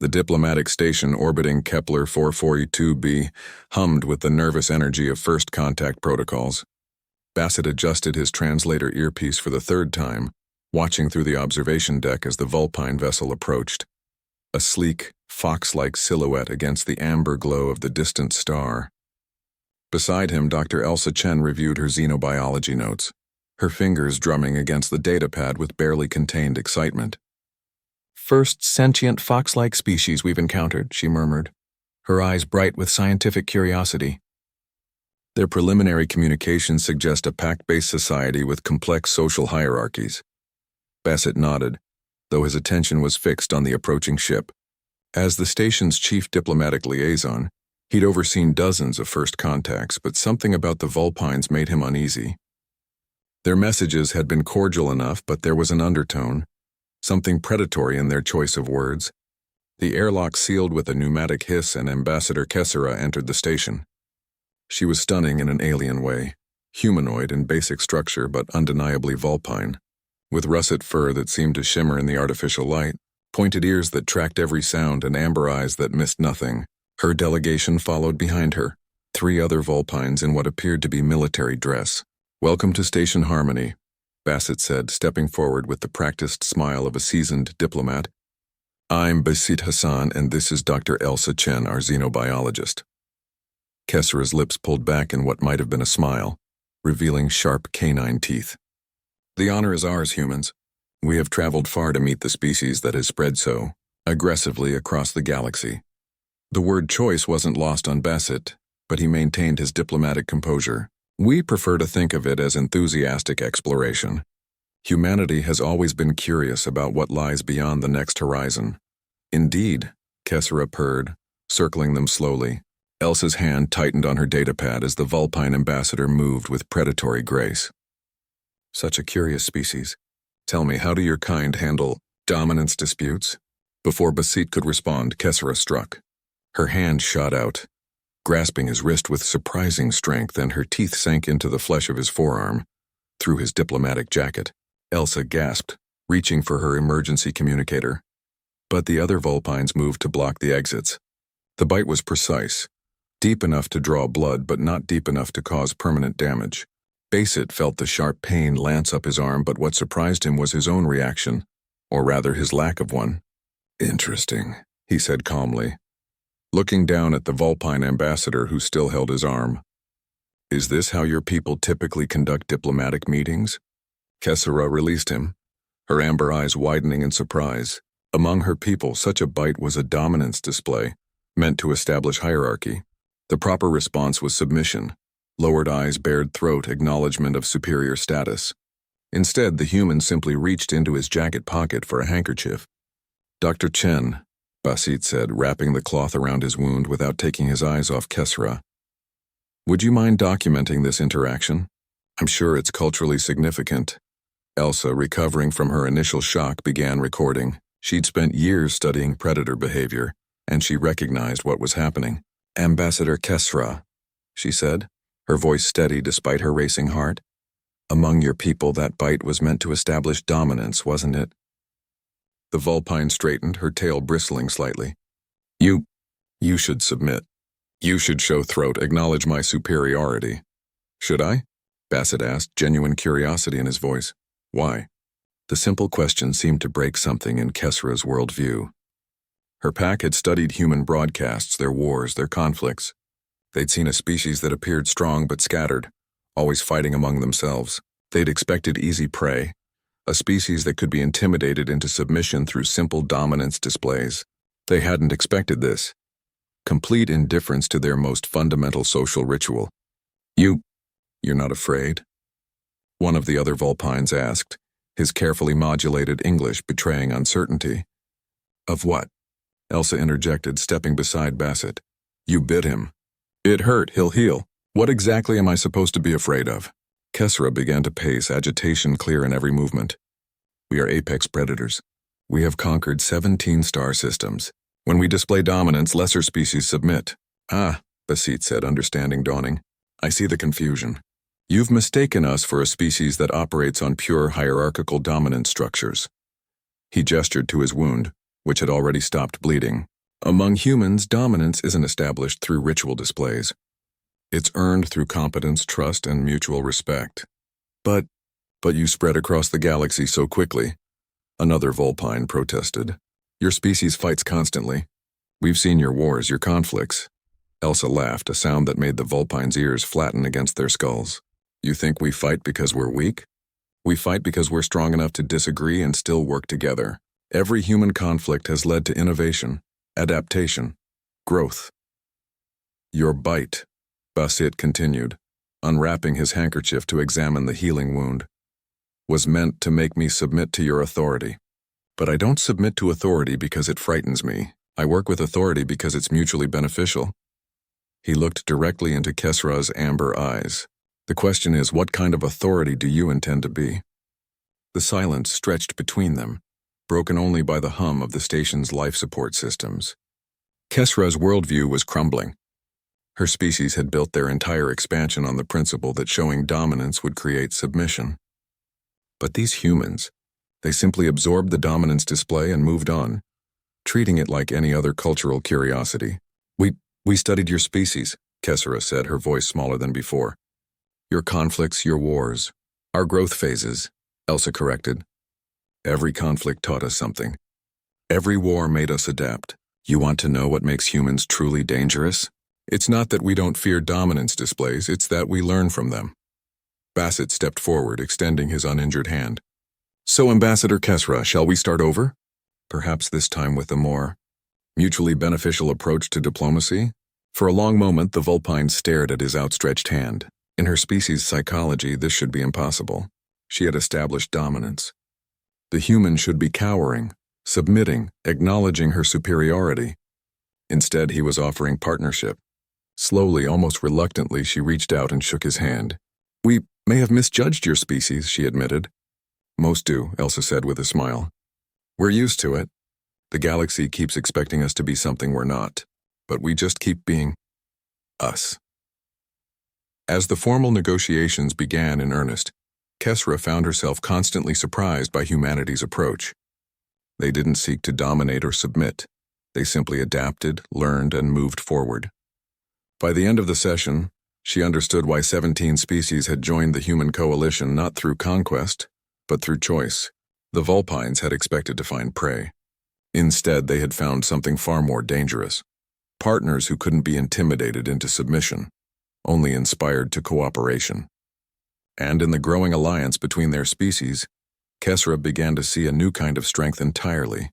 The diplomatic station orbiting Kepler 442b hummed with the nervous energy of first contact protocols. Bassett adjusted his translator earpiece for the third time, watching through the observation deck as the Vulpine vessel approached. A sleek, fox-like silhouette against the amber glow of the distant star. Beside him, Dr. Elsa Chen reviewed her xenobiology notes, her fingers drumming against the datapad with barely contained excitement. "First sentient fox-like species we've encountered," she murmured, her eyes bright with scientific curiosity. "Their preliminary communications suggest a pack-based society with complex social hierarchies." Bassett nodded, though his attention was fixed on the approaching ship. As the station's chief diplomatic liaison, he'd overseen dozens of first contacts, but something about the Vulpines made him uneasy. Their messages had been cordial enough, but there was an undertone, something predatory in their choice of words. The airlock sealed with a pneumatic hiss and Ambassador Kessera entered the station. She was stunning in an alien way, humanoid in basic structure but undeniably Vulpine, with russet fur that seemed to shimmer in the artificial light, pointed ears that tracked every sound and amber eyes that missed nothing. Her delegation followed behind her, 3 other Vulpines in what appeared to be military dress. "Welcome to Station Harmony," Bassett said, stepping forward with the practiced smile of a seasoned diplomat. "I'm Basit Hassan, and this is Dr. Elsa Chen, our xenobiologist." Kessera's lips pulled back in what might have been a smile, revealing sharp canine teeth. "The honor is ours, humans. We have traveled far to meet the species that has spread so aggressively across the galaxy." The word choice wasn't lost on Bassett, but he maintained his diplomatic composure. "We prefer to think of it as enthusiastic exploration. Humanity has always been curious about what lies beyond the next horizon." "Indeed," Kessera purred, circling them slowly. Elsa's hand tightened on her datapad as the Vulpine ambassador moved with predatory grace. "Such a curious species. Tell me, how do your kind handle dominance disputes?" Before Basit could respond, Kessera struck. Her hand shot out, grasping his wrist with surprising strength, and her teeth sank into the flesh of his forearm, through his diplomatic jacket. Elsa gasped, reaching for her emergency communicator. But the other Vulpines moved to block the exits. The bite was precise, deep enough to draw blood but not deep enough to cause permanent damage. Bassett felt the sharp pain lance up his arm, but what surprised him was his own reaction, or rather his lack of one. "Interesting," he said calmly, looking down at the Vulpine ambassador who still held his arm. "Is this how your people typically conduct diplomatic meetings?" Kessera released him, her amber eyes widening in surprise. Among her people, such a bite was a dominance display, meant to establish hierarchy. The proper response was submission, lowered eyes, bared throat, acknowledgement of superior status. Instead, the human simply reached into his jacket pocket for a handkerchief. "Dr. Chen," Basit said, wrapping the cloth around his wound without taking his eyes off Kessera. "Would you mind documenting this interaction? I'm sure it's culturally significant." Elsa, recovering from her initial shock, began recording. She'd spent years studying predator behavior, and she recognized what was happening. "Ambassador Kessera," she said, her voice steady despite her racing heart. "Among your people, that bite was meant to establish dominance, wasn't it?" The Vulpine straightened, her tail bristling slightly. You should submit. You should show throat, acknowledge my superiority." "Should I?" Bassett asked, genuine curiosity in his voice. "Why?" The simple question seemed to break something in Kessera's worldview. Her pack had studied human broadcasts, their wars, their conflicts. They'd seen a species that appeared strong but scattered, always fighting among themselves. They'd expected easy prey, a species that could be intimidated into submission through simple dominance displays. They hadn't expected this. Complete indifference to their most fundamental social ritual. You're not afraid?" one of the other Vulpines asked, his carefully modulated English betraying uncertainty. "Of what?" Elsa interjected, stepping beside Bassett. "You bit him. It hurt, he'll heal. What exactly am I supposed to be afraid of?" Kessera began to pace, agitation clear in every movement. "We are apex predators. We have conquered 17 star systems. When we display dominance, lesser species submit." "Ah," Basit said, understanding dawning. "I see the confusion. You've mistaken us for a species that operates on pure hierarchical dominance structures." He gestured to his wound, which had already stopped bleeding. Among humans, dominance isn't established through ritual displays. It's earned through competence, trust, and mutual respect. But you spread across the galaxy so quickly. Another Vulpine protested. Your species fights constantly. We've seen your wars, your conflicts. Elsa laughed, a sound that made the Vulpine's ears flatten against their skulls. You think we fight because we're weak? We fight because we're strong enough to disagree and still work together. Every human conflict has led to innovation, adaptation, growth. Your bite, Basit continued, unwrapping his handkerchief to examine the healing wound, was meant to make me submit to your authority. But I don't submit to authority because it frightens me. I work with authority because it's mutually beneficial. He looked directly into Kesra's amber eyes. The question is, what kind of authority do you intend to be? The silence stretched between them, broken only by the hum of the station's life support systems. Kesra's worldview was crumbling. Her species had built their entire expansion on the principle that showing dominance would create submission. But these humans, they simply absorbed the dominance display and moved on, treating it like any other cultural curiosity. We studied your species, Kesra said, her voice smaller than before. Your conflicts, your wars, our growth phases, Elsa corrected. Every conflict taught us something. Every war made us adapt. You want to know what makes humans truly dangerous? It's not that we don't fear dominance displays, it's that we learn from them. Basit stepped forward, extending his uninjured hand. So, Ambassador Kesra, shall we start over? Perhaps this time with a more mutually beneficial approach to diplomacy? For a long moment, the Vulpine stared at his outstretched hand. In her species' psychology, this should be impossible. She had established dominance. The human should be cowering, submitting, acknowledging her superiority. Instead, he was offering partnership. Slowly, almost reluctantly, she reached out and shook his hand. We may have misjudged your species, she admitted. Most do, Elsa said with a smile. We're used to it. The galaxy keeps expecting us to be something we're not, but we just keep being us. As the formal negotiations began in earnest, Kesra found herself constantly surprised by humanity's approach. They didn't seek to dominate or submit. They simply adapted, learned, and moved forward. By the end of the session, she understood why 17 species had joined the human coalition not through conquest, but through choice. The Vulpines had expected to find prey. Instead, they had found something far more dangerous. Partners who couldn't be intimidated into submission, only inspired to cooperation. And in the growing alliance between their species, Kesra began to see a new kind of strength entirely.